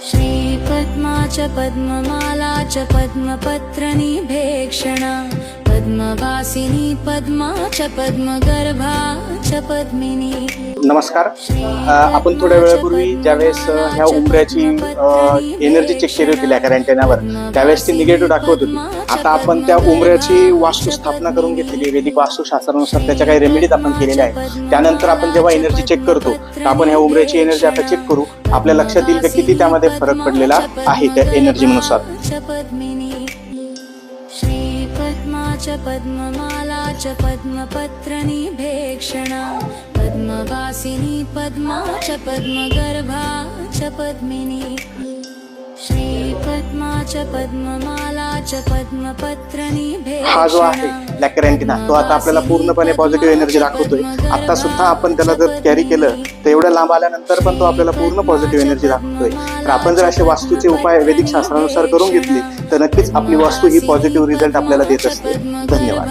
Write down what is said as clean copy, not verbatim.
श्रीपद्मा च पद्ममाला च पद्मपत्रनिभेक्षणा पद्मवासिनी पद्मा च पद्मगर्भा च पद्मिनी। नमस्कार. आपण थोड्या वेळापूर्वी ज्यावेळेस ह्या उंबऱ्याची एनर्जी चेक केली होती लॅकर अँटेनावर, त्यावेळेस ती निगेटिव्ह दाखवत होती. आता आपण त्या उंबऱ्याची वास्तू स्थापना करून घेतलेली, वैदिक वास्तुशास्त्रानुसार त्याच्या काही रेमेडीज आपण केलेल्या आहेत. त्यानंतर आपण जेव्हा एनर्जी चेक करतो तर आपण ह्या उंबऱ्याची एनर्जी आता चेक करू. आपल्या लक्षात येईल की किती त्यामध्ये फरक पडलेला आहे त्या एनर्जीनुसार. श्रीपद्मा च पद्ममाला च पद्मपत्रनिभेक्षणा पद्मवासिनी पद्मा च पद्मगर्भा च पद्मिनी। श्रीपद्मा च पद्ममाला च पद्मपत्रनिभेक्षणा हा जो आहे लॅकर अँटेना, तो आता आपल्याला पूर्णपणे पॉझिटिव्ह एनर्जी दाखवतोय. आता सुद्धा आपण त्याला जर कॅरी केलं तर एवढ्या लांब आल्यानंतर पण तो आपल्याला पूर्ण पॉझिटिव्ह एनर्जी दाखवतोय. तर आपण जर असे वास्तूचे उपाय वैदिक शास्त्रानुसार करून घेतले तर नक्कीच आपली वास्तू ही पॉझिटिव्ह रिझल्ट आपल्याला देत असते. धन्यवाद.